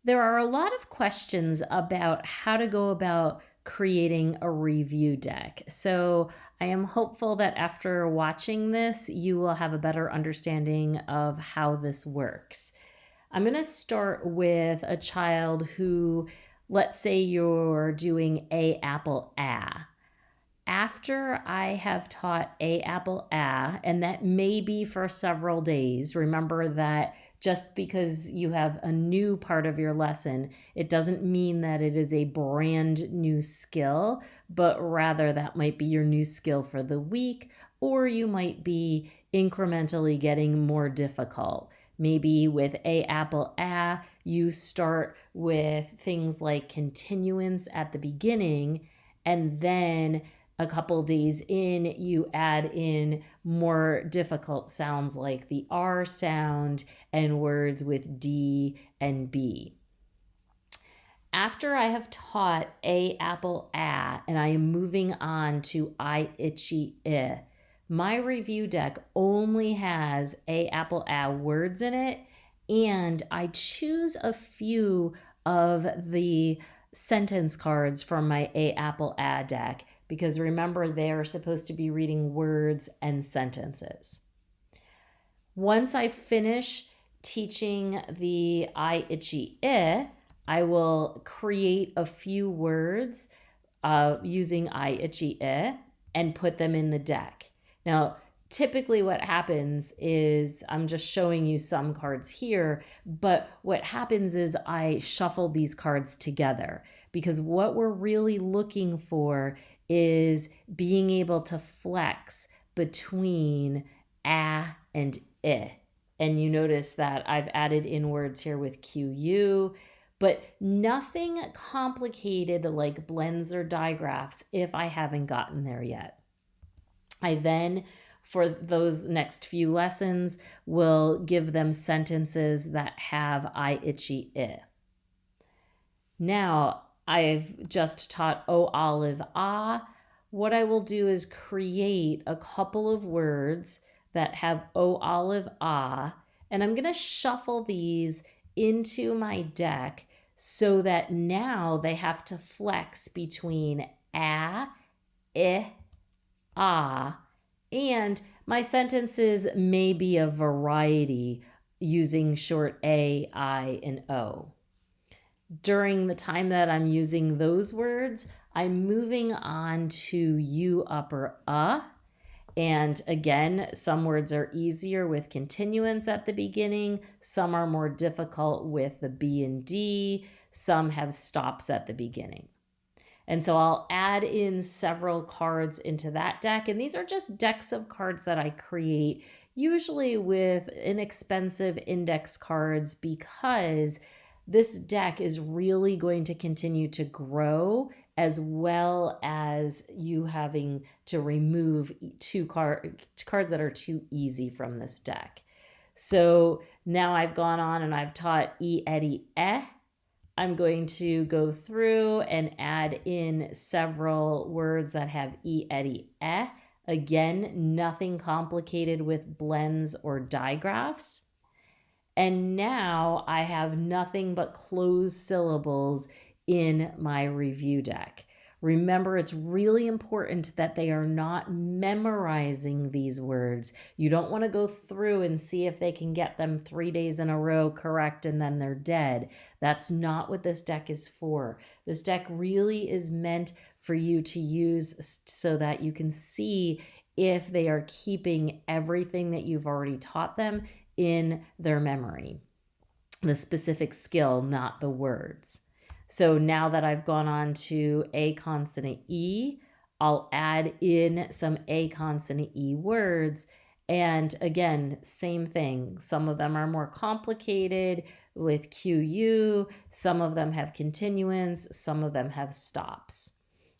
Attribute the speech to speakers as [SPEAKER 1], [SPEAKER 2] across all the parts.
[SPEAKER 1] There are a lot of questions about how to go about creating a review deck. So I am hopeful that after watching this, you will have a better understanding of how this works. I'm going to start with a child who, let's say you're doing a apple ah. After I have taught a apple and that may be for several days, remember that just because you have a new part of your lesson, it doesn't mean that it is a brand new skill, but rather that might be your new skill for the week, or you might be incrementally getting more difficult. Maybe with a apple you start with things like continuance at the beginning, and then a couple days in, you add in more difficult sounds like the R sound and words with D and B. After I have taught a apple and I am moving on to I itchy my review deck only has a apple words in it, and I choose a few of the sentence cards from my a apple deck, because remember, they are supposed to be reading words and sentences. Once I finish teaching the I itchy I will create a few words using I itchy and put them in the deck. Now, typically what happens is, I'm just showing you some cards here, but what happens is I shuffle these cards together, because what we're really looking for is being able to flex between and I. And you notice that I've added in words here with QU, but nothing complicated like blends or digraphs if I haven't gotten there yet. I then, for those next few lessons, will give them sentences that have I itchy Now, I've just taught O olive What I will do is create a couple of words that have O olive and I'm going to shuffle these into my deck so that now they have to flex between I, and my sentences may be a variety using short A, I, and O. During the time that I'm using those words, I'm moving on to U upper and again, some words are easier with continuance at the beginning. Some are more difficult with the B and D. Some have stops at the beginning. And so I'll add in several cards into that deck. And these are just decks of cards that I create, usually with inexpensive index cards, because this deck is really going to continue to grow, as well as you having to remove cards that are too easy from this deck. So now I've gone on and I've taught E, Eddie, I'm going to go through and add in several words that have E, Eddie, Again, nothing complicated with blends or digraphs. And now I have nothing but closed syllables in my review deck. Remember, it's really important that they are not memorizing these words. You don't want to go through and see if they can get them 3 days in a row correct and then they're dead. That's not what this deck is for. This deck really is meant for you to use so that you can see if they are keeping everything that you've already taught them in their memory. The specific skill, not the words. So now that I've gone on to a consonant E, I'll add in some a consonant E words. And again, same thing. Some of them are more complicated with QU. Some of them have continuance. Some of them have stops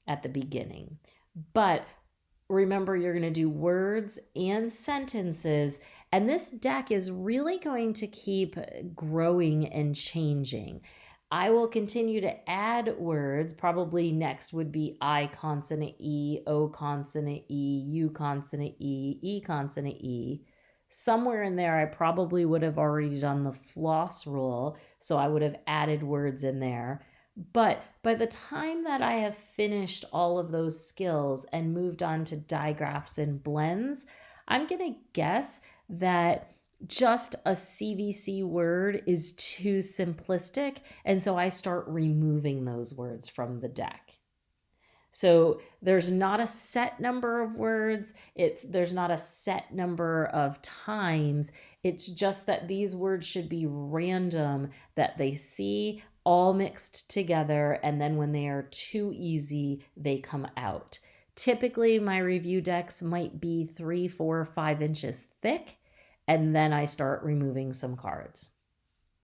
[SPEAKER 1] at the beginning. But remember, you're going to do words and sentences. And this deck is really going to keep growing and changing. I will continue to add words. Probably next would be I consonant E, O consonant E, U consonant E, E consonant E. somewhere in there, I probably would have already done the floss rule. So I would have added words in there. But by the time that I have finished all of those skills and moved on to digraphs and blends, I'm going to guess that just a CVC word is too simplistic. And so I start removing those words from the deck. So there's not a set number of words. There's not a set number of times. It's just that these words should be random, that they see all mixed together, and then when they are too easy, they come out. Typically, my review decks might be 3, 4, 5 inches thick, and then I start removing some cards.